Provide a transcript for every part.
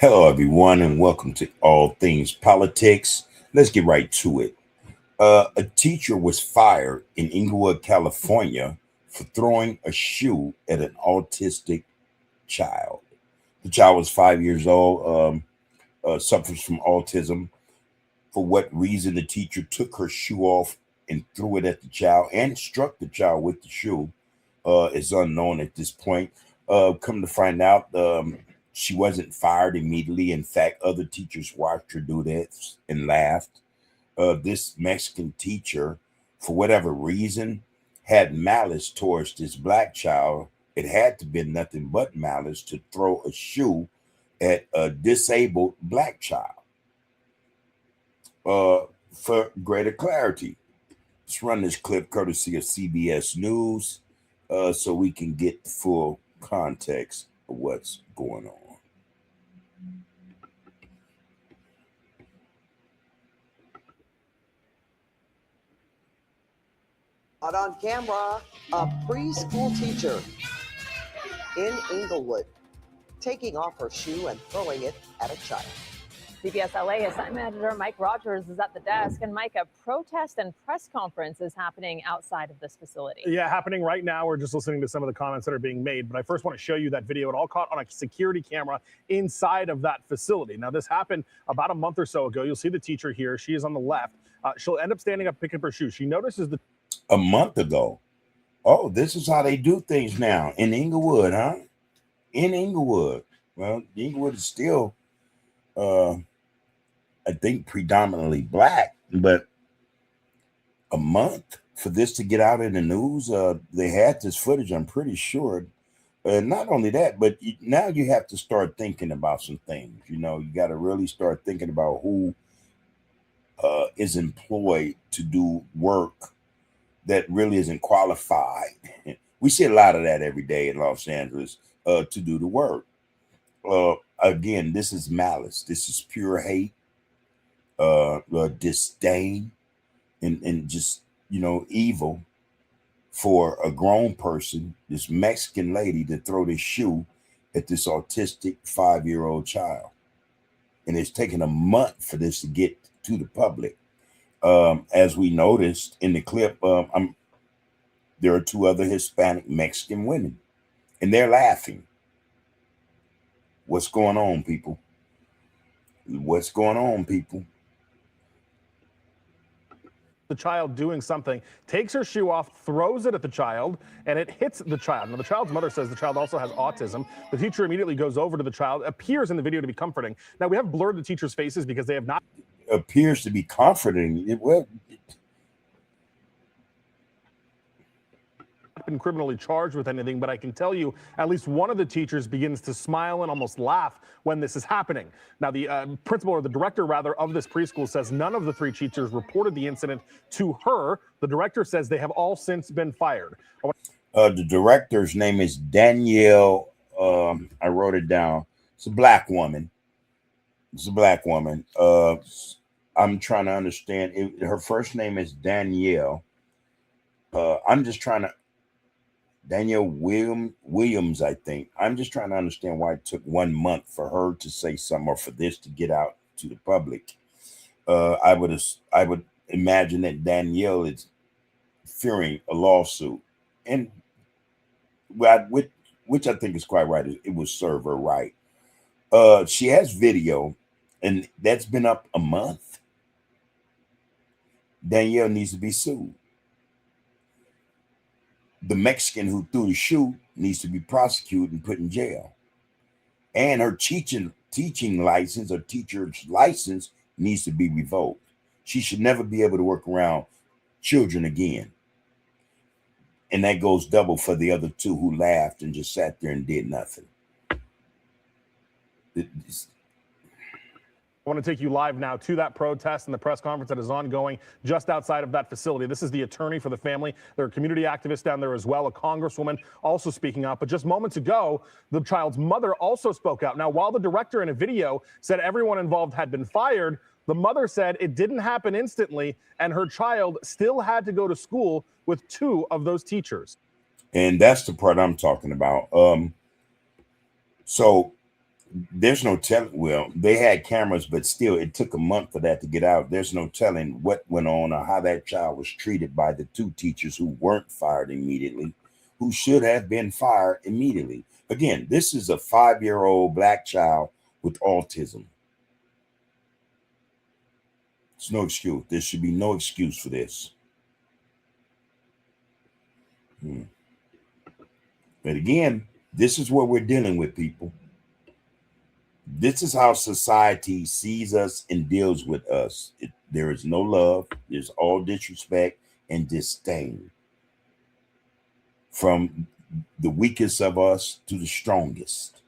Hello, everyone, and welcome to All Things Politics. Let's get right to it. A teacher was fired in Inglewood, California, for throwing a shoe at an autistic child. The child was 5 years old, suffers from autism. For what reason the teacher took her shoe off and threw it at the child and struck the child with the shoe is unknown at this point. Come to find out, she wasn't fired immediately. In fact, other teachers watched her do this and laughed. This Mexican teacher, for whatever reason, had malice towards this black child. It had to be nothing but malice to throw a shoe at a disabled black child. For greater clarity, let's run this clip courtesy of CBS News so we can get the full context of what's going on. Out on camera, a preschool teacher in Inglewood taking off her shoe and throwing it at a child. CBS LA assignment editor Mike Rogers is at the desk. And Mike, a protest and press conference is happening outside of this facility. Yeah, happening right now. We're just listening to some of the comments that are being made. But I first want to show you that video. It all caught on a security camera inside of that facility. Now, this happened about a month or so ago. You'll see the teacher here. She is on the left. She'll end up standing up, picking up her shoe. She notices the... A month ago. Oh, this is how they do things now in Inglewood, huh? In Inglewood. Well, Inglewood is still... I think predominantly black, but a month for this to get out in the news. They had this footage, I'm pretty sure. Not only that, but now you have to start thinking about some things. You know, you got to really start thinking about who is employed to do work that really isn't qualified. We see a lot of that every day in Los Angeles to do the work. Again, this is malice. This is pure hate. Disdain and just, you know, evil for a grown person, this Mexican lady, to throw this shoe at this autistic 5-year-old child. And it's taken a month for this to get to the public. As we noticed in the clip, there are two other Hispanic Mexican women, and they're laughing. What's going on, people? What's going on, people? The child doing something, takes her shoe off, throws it at the child, and it hits the child. Now, the child's mother says the child also has autism. The teacher immediately goes over to the child, appears in the video to be comforting. Now, we have blurred the teachers' faces because they have not... Appears to be comforting. Well, been criminally charged with anything, but I can tell you at least one of the teachers begins to smile and almost laugh when this is happening. Now, the principal, or the director rather, of this preschool says none of the three teachers reported the incident to her. The director says they have all since been fired. The director's name is Danielle. I wrote it down. It's a black woman. It's a black woman. I'm trying to understand. Her first name is Danielle. I'm just trying to... Danielle Williams, I think. I'm just trying to understand why it took 1 month for her to say something or for this to get out to the public. I would imagine that Danielle is fearing a lawsuit, and which I think is quite right. It would serve her right. She has video, and that's been up a month. Danielle needs to be sued. The Mexican who threw the shoe needs to be prosecuted and put in jail. And her teaching license or teacher's license needs to be revoked. She should never be able to work around children again. And that goes double for the other two who laughed and just sat there and did nothing. I want to take you live now to that protest and the press conference that is ongoing just outside of that facility. This is the attorney for the family. There are community activists down there as well, a congresswoman also speaking up. But just moments ago, the child's mother also spoke out. Now, while the director in a video said everyone involved had been fired, the mother said it didn't happen instantly, and her child still had to go to school with two of those teachers. And that's the part I'm talking about. So there's no telling. Well, they had cameras, but still, it took a month for that to get out. There's no telling what went on or how that child was treated by the two teachers who weren't fired immediately, who should have been fired immediately. Again, this is a 5-year-old black child with autism. It's no excuse. There should be no excuse for this. But again, this is what we're dealing with, people. This is how society sees us and deals with us. There is no love. There's all disrespect and disdain, from the weakest of us to the strongest.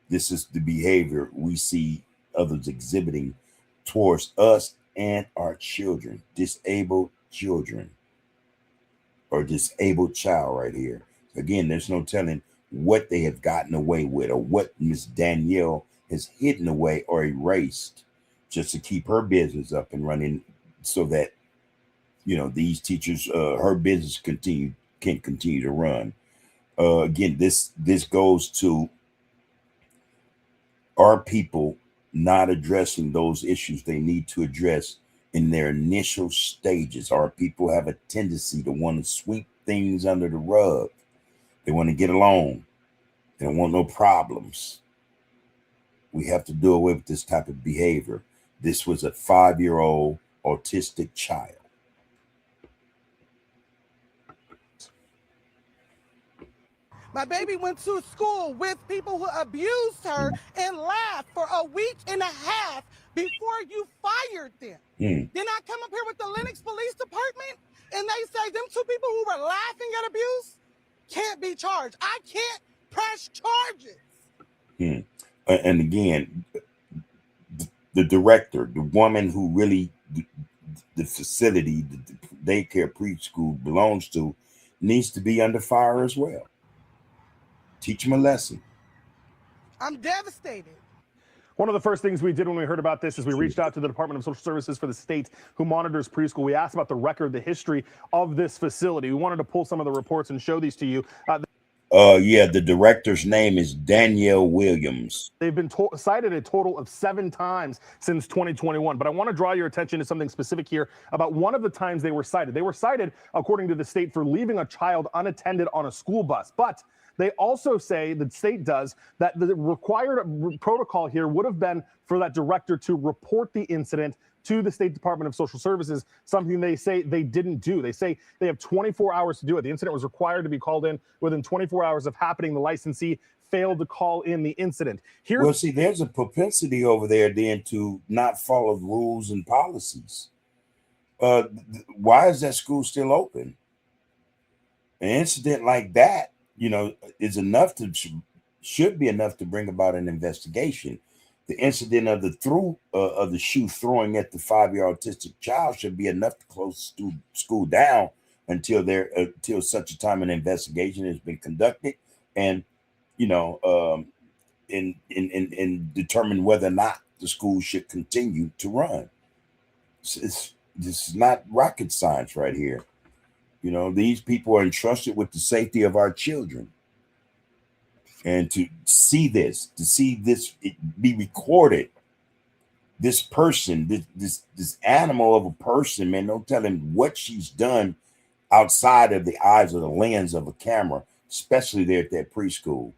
This is the behavior we see others exhibiting towards us and our children, disabled children, or disabled child right here. Again, there's no telling what they have gotten away with, or what Miss Danielle has hidden away or erased just to keep her business up and running, so that, you know, these teachers, her business can continue to run. Again, this goes to our people not addressing those issues they need to address in their initial stages. Our people have a tendency to want to sweep things under the rug. They want to get along. They don't want no problems. We have to do away with this type of behavior. This was a 5-year-old autistic child. My baby went to school with people who abused her and laughed for a week and a half before you fired them. Then I come up here with the Lenox Police Department and they say them two people who were laughing at abuse can't be charged. I can't press charges. And again, the director, the woman who really the facility, the daycare preschool belongs to, needs to be under fire as well. Teach them a lesson. I'm devastated. One of the first things we did when we heard about this is we reached out to the Department of Social Services for the state who monitors preschool. We asked about the record, the history of this facility. We wanted to pull some of the reports and show these to you. Yeah, the director's name is Danielle Williams. They've been cited a total of 7 times since 2021. But I want to draw your attention to something specific here about one of the times they were cited. They were cited, according to the state, for leaving a child unattended on a school bus. But they also say, the state does, that the required protocol here would have been for that director to report the incident to the State Department of Social Services, something they say they didn't do. They say they have 24 hours to do it. The incident was required to be called in within 24 hours of happening. The licensee failed to call in the incident. Well, see, there's a propensity over there then to not follow rules and policies. Why is that school still open? An incident like that, you know, is enough to, should be enough to bring about an investigation. The incident of the shoe throwing at the 5-year autistic child should be enough to close school down until such a time an investigation has been conducted, and, you know, and determine whether or not the school should continue to run. This is not rocket science right here. You know, these people are entrusted with the safety of our children. And to see this it be recorded, this person, this animal of a person, man, don't tell him what she's done outside of the eyes or the lens of a camera, especially there at that preschool.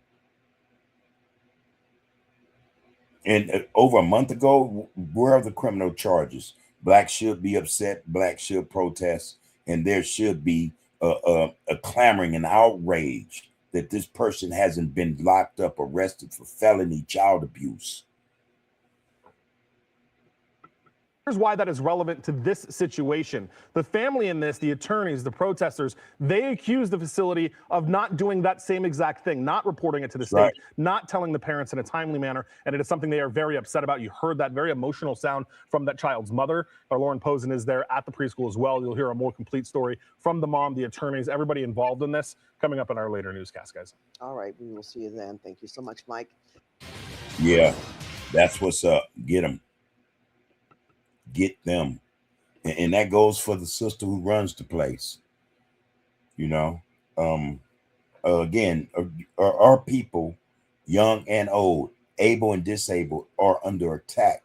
And over a month ago, where are the criminal charges? Blacks should be upset, blacks should protest, and there should be a clamoring and outrage that this person hasn't been locked up, arrested for felony child abuse. Here's why that is relevant to this situation. The family in this, the attorneys, the protesters, they accuse the facility of not doing that same exact thing, not reporting it to the state, right, not telling the parents in a timely manner, and it is something they are very upset about. You heard that very emotional sound from that child's mother. Lauren Posen is there at the preschool as well. You'll hear a more complete story from the mom, the attorneys, everybody involved in this, coming up in our later newscast, guys. All right, we will see you then. Thank you so much, Mike. Yeah, that's what's up. Get them. Get them. And that goes for the sister who runs the place. You know, again, our people, young and old, able and disabled are under attack,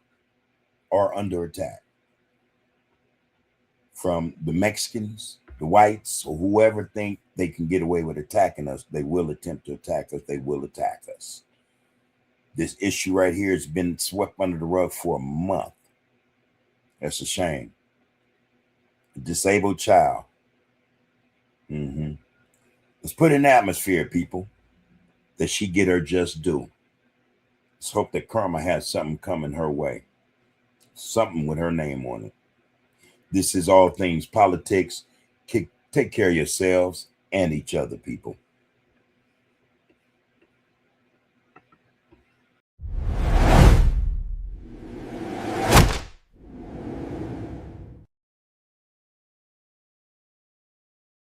from the Mexicans, the whites, or whoever think they can get away with attacking us. They will attempt to attack us. They will attack us. This issue right here has been swept under the rug for a month. That's a shame. A disabled child. Let's put in the atmosphere, people, that she get her just due. Let's hope that karma has something coming her way. Something with her name on it. This is All Things Politics. Take care of yourselves and each other, people.